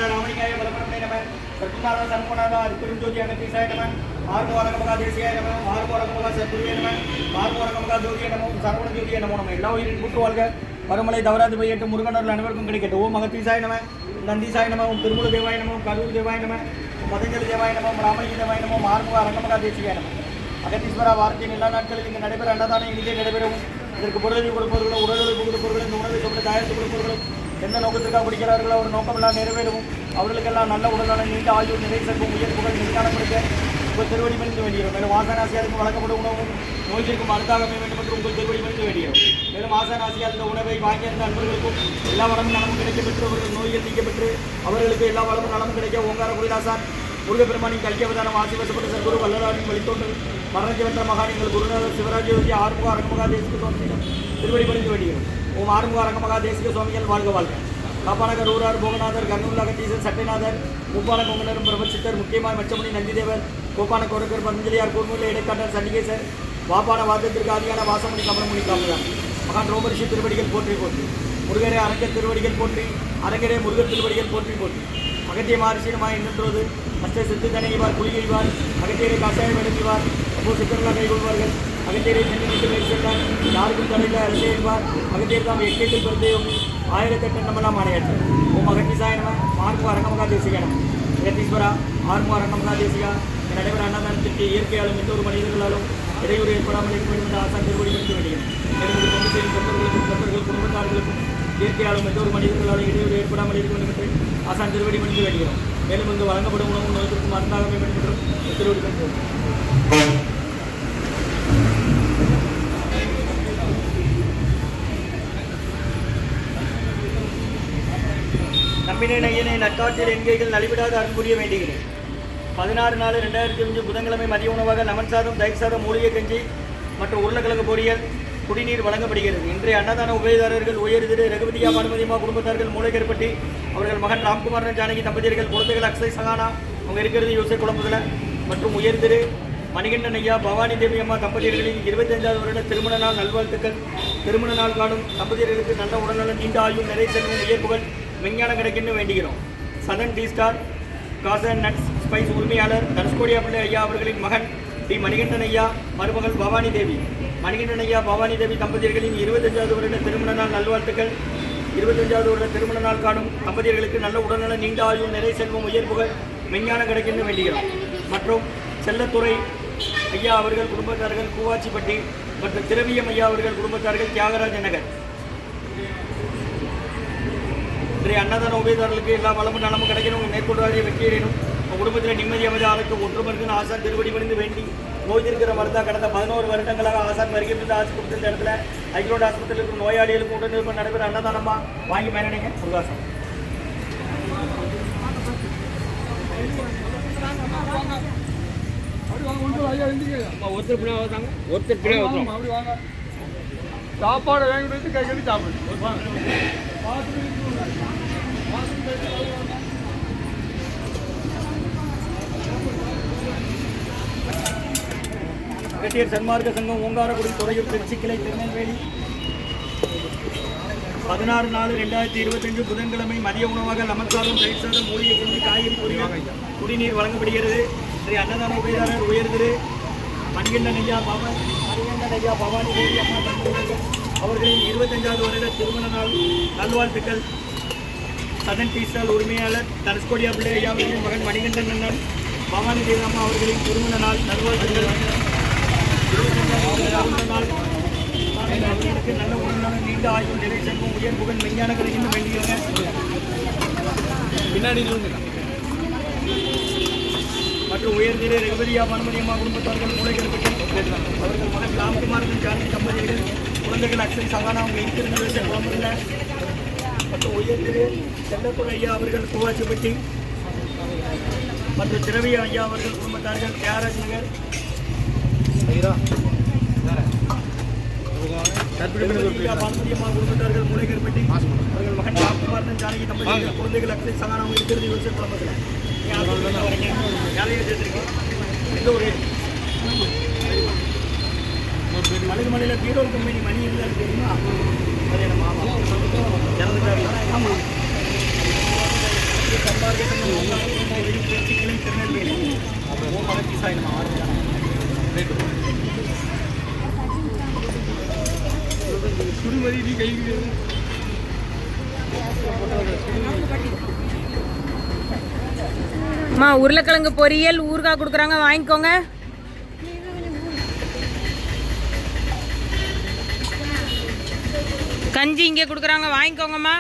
ராமலிங்காய பலபரமே நம சத்குமார சண்முகநாதா திருஞ்சோதி அகத்தீசாய நம ஆர்கோரகமகா தேசியாய நம ஆர்கோரகமகா சத்குருவே நம ஆர்கோரகமகா ஜோதிய நம சரவண ஜோதிய நமோ நம எல்லா உயிரின் கூட்டு வாழ்க பருமலை தவறாது பெய்யட்டும் முருகனர்கள் அனைவருக்கும் கிடைக்கட்டும் ஓம் அகத்தீசாய நம நந்தீசாய நம ஓம் திருமுல தேவாய நம கரூர் தேவாய நம மதஞ்சலி தேவாய நம ராமலிங்க தேவாய நம ஆர்கோ அரங்கமகா தேசியாய நம அகத்தீஸ்வரா வாரத்தின் எல்லா நாட்களில் இங்கு நடைபெற அன்னதானம் இனிதே நடைபெறவும் இதற்கு பொருளை கொடுப்பவர்களும் உடலுறவு கொடுப்பவர்களும் இந்த உணவை கொண்டு தயாரித்து கொடுப்பவர்களும் எந்த நோக்கத்திற்காக குடிக்கிறார்களோ ஒரு நோக்கமெல்லாம் நிறைவேறவும் அவர்களுக்கெல்லாம் நல்ல உடலான நீண்ட ஆயுள் நிறை செல்வம் உயர் புகழ் நிர்மாணம் கொடுக்க உங்கள் திருவடி மணிந்து வேண்டியோம் மேலும் ஆசானாசியாருக்கு வழங்கப்படும் உணவும் நோய்த்திற்கும் மருந்தாக வேண்டும் என்று உங்கள் திருவடி மணிந்து வேண்டியோம் மேலும் ஆசானாசியார் இந்த உணவை வாங்கியிருந்த அன்பர்களுக்கும் எல்லா வளமும் நலமும் கிடைக்க பெற்று அவர்கள் நோய்கள் நீக்க பெற்று அவர்களுக்கு எல்லா வளமும் நலமும் கிடைக்க ஓங்கார குடிதாசான் முருகப்பெருமானின் கல்கியவதானம் ஆசிவசப்பட்ட சர்க்குரு வல்லராவின் வழித்தோன்று மரணத்தை வென்ற மகானிகள் குருநாதர் சிவராஜயோகி ஆறுமுக அரங்கமகா தேசிக சுவாமிகள் திருவடி மணிந்து வேண்டியோம் ஓம் ஆறுமுக அரங்கமகா தேசிக சுவாமிகள் வாழ்க வாழ்க காப்பானகர் ஊரார் போகநாதர் கர்னூல் அகத்தீசர் சட்டைநாதர் முப்பான கொங்கனரும் பிரபசித்தர் முக்கியமாய் மச்சமணி நந்திதேவர் கோப்பான கொரக்கர் பதஞ்சலியார் கூர்மூல இடைக்காட்டர் சண்டிகேசர் வாப்பான வாதத்திற்கு ஆதியான வாசமணி கமலமணி காமரான் மகான் ரோமரிஷி திருவடிகள் போற்றி போற்றி முருகரே அரங்கர் திருவடிகள் போற்றி அரங்கரே முருகர் திருவடிகள் போற்றி போற்றி அகத்திய மகர்ஷியமாய் நின்றோது அஷ்ட சித்து தனைவார் குளிகைவார் அகத்தியரை கஷாயம் எழுதுவார் அப்போ சித்தர்களாக கைகொள்வார்கள் அகத்தியரை சென்று நின்று பேர் சென்றார் யாருக்கும் தடையில் அரசேவார் அகத்தியர் தாம் எக்கேட்டில் பிறந்தையும் ஆயிரத்தெட்டு நம்மளாம் அடையாற்று ஓம் அகத்தீசாய நம ஆர்முக அரங்கமகா தேசிக நம அகத்தீஸ்வரா ஆர்முக அரங்கமகா தேசிகா நடைபெற அன்னதானத்திற்கு இயற்கையாலும் எந்த ஒரு மனிதர்களாலும் இடையூறு ஏற்படாமல் இருக்க வேண்டும் என்ற ஆசான் திருவடி மணிந்து வேண்டியது மேலும் கொண்டு செய்யும் தொண்டர்களுக்கும் குடும்பத்தார்களுக்கும் இயற்கையாலும் எந்த ஒரு மனிதர்களாலும் இடையூறு ஏற்படாமல் இருக்க வேண்டும் என்று ஆசான் திருவடி மணிந்து வேண்டுகிறோம் மேலும் இங்கு வழங்கப்படும் உணவும் நோய்த்திற்கும் மருந்தாக வேண்டும் என்றும் திருவடி மணிந்து நம்பினை நையனை நற்காற்றில் எண்கைகள் நலிவிடாத அன்புரிய வேண்டுகிறேன் 16/4/2005 புதன்கிழமை மதிய உணவாக லெமன் சாதம் தயிர் சாதம் மூலிகை கஞ்சி மற்றும் உருளைக்கிழங்கு பொரியல் குடிநீர் வழங்கப்படுகிறது. இன்றைய அன்னதான உபயதாரர்கள் உயர் திரு ரகுபதியா பானுமதிமா குடும்பத்தார்கள் மூளைக்கருப்பட்டி அவர்கள் மகன் ராம்குமாரன் ஜானகி தம்பதியர்கள் குழந்தைகள் அக்ஷய் சகானா அவங்க இருக்கிறது யோசை குழம்புல மற்றும் உயர் திரு மணிகண்டன் ஐயா பவானி தேவி அம்மா தம்பதியர்களின் 25வது வருட திருமண நாள் நல்வாழ்த்துக்கள். திருமண நாள் காணும் தம்பதியர்களுக்கு நல்ல உடல்நலம் நீண்ட ஆயுள் நிறை செல்வம் உயர்ப்புகள் விஞ்ஞானம் கிடைக்குன்னு வேண்டுகிறோம். சதன் டி ஸ்டார் காசன் நட்ஸ் ஸ்பைஸ் உரிமையாளர் தனுஷ்கோடியா பிள்ளை ஐயா அவர்களின் மகன் டி மணிகண்டன் ஐயா மருமகள் பவானி தேவி மணிகண்டன் ஐயா பவானி தேவி தம்பதியர்களின் 25வது வருட திருமண நாள் நல்வாழ்த்துக்கள். 25வது வருட திருமண நாள் காணும் தம்பதியர்களுக்கு நல்ல உடல்நல நீண்ட ஆயுள் நிறை செல்வம் உயர்ப்புகள் விஞ்ஞானம் கிடைக்குன்னு வேண்டுகிறோம். மற்றும் செல்லத்துறை ஐயா அவர்கள் குடும்பத்தார்கள் கூவாச்சிப்பட்டி மற்றும் திரவியம் ஐயா அவர்கள் குடும்பத்தார்கள் தியாகராஜ நகர். இன்றைய அன்னதான உபயதாரர்களுக்கு எல்லா வளமும் நலமும் கிடைக்கணும், மேற்கொள்வாரிய வெற்றியடையணும், குடும்பத்தில் நிம்மதி அமைதி ஆளுக்கு ஒற்றுமருக்கு ஆசான் திருவடி பணிந்து வேண்டி நோய் இருக்கிற மருந்தா கடந்த 11 வருடங்களாக ஆசான் வருகின்ற ஆசை கொடுத்த இடத்துல ஐக்ரோட் ஆஸ்பத்திரியில் இருக்கும் நோயாளிகளுக்கு உடனிருப்பு நடைபெற அன்னதானமா வாங்கி பயனடைங்க. முருகாசம் சாப்பாடு வாங்கிட்டு கை கட்டி சாப்பிடு. அகத்தியர் சன்மார்க்க சங்கம் ஓங்காரக்குடி துறையூர் திருச்சி கிளை திருநெல்வேலி 16/4/2025 புதன்கிழமை மதிய உணவாக லெமன் சாதம் தயிர் சாதம் மூலிகை கஞ்சி காய்கறி பொரியல் குடிநீர் வழங்கப்படுகிறது. இன்றைய அன்னதான உபயதாரர் உயர் திரு மணிகண்டன் ஐயா பவானி தேவி அம்மா தம்பதியர்கள் அவர்களின் 25வது வருட திருமண நாள் நல்வாழ்த்துக்கள். சதன் டி ஸ்டால் உரிமையாளர் தனுஷ்கோடியா பிள்ளை ஐயா அவர்களின் மகன் மணிகண்டன் அண்ணன் பவானி தேவி அம்மா அவர்களின் திருமண நாள் நல்வாழ்த்துக்கள். 25வது நாள் அவர்களுக்கு நல்ல உடல்நலம் நீண்ட ஆயுள் நிலை செல்வம் உயர் புகழ் விஞ்ஞான கிடைக்கும் வேண்டியவங்க பின்னாடி மற்றும் உயர் திரு ரகுபதியா பானுமதி அம்மா குடும்பத்தார்கள் மூளைக்கருப்பட்டி அவர்கள் மகன் ராம்குமாரன் ஜானகி தம்பதியர்கள் குழந்தைகள் அக்ஷய் சகானா அவங்க இருக்கிறது குழந்தைல மற்றும் உயர் திரு செல்லத்துறை ஐயா அவர்கள் கூவாச்சிப்பட்டி மற்றும் திரவிய ஐயா அவர்கள் குடும்பத்தார்கள் தியாகராஜ் நகர் பானுமதி அம்மா குடும்பத்தார்கள் மூளைக்கருப்பட்டி அவர்கள் மகன் ராம்குமாரன் ஜானகி தம்பதியர்கள் குழந்தைகள் அக்ஷய் சகானா அவங்க இருக்கிறது யோசை குழம்புல வேலையை சேர்த்துருக்கேன். எந்த ஒரு பருமலையில் பீரோல் கம்பெனி மணி இருந்தாலும் தெரியுமா? அது என்ன மாமா இறந்துட்டாரு. ஆமாம். திருநெல்வேலி அப்புறம் மலர்ச்சி சாய் நம்ம சுடுமதி நீ கைக்கு அம்மா உருளைக்கிழங்கு பொரியல் ஊறுகாய் கொடுக்குறாங்க, வாங்கிக்கோங்க. கஞ்சி இங்கே கொடுக்குறாங்க, வாங்கிக்கோங்கம்மா.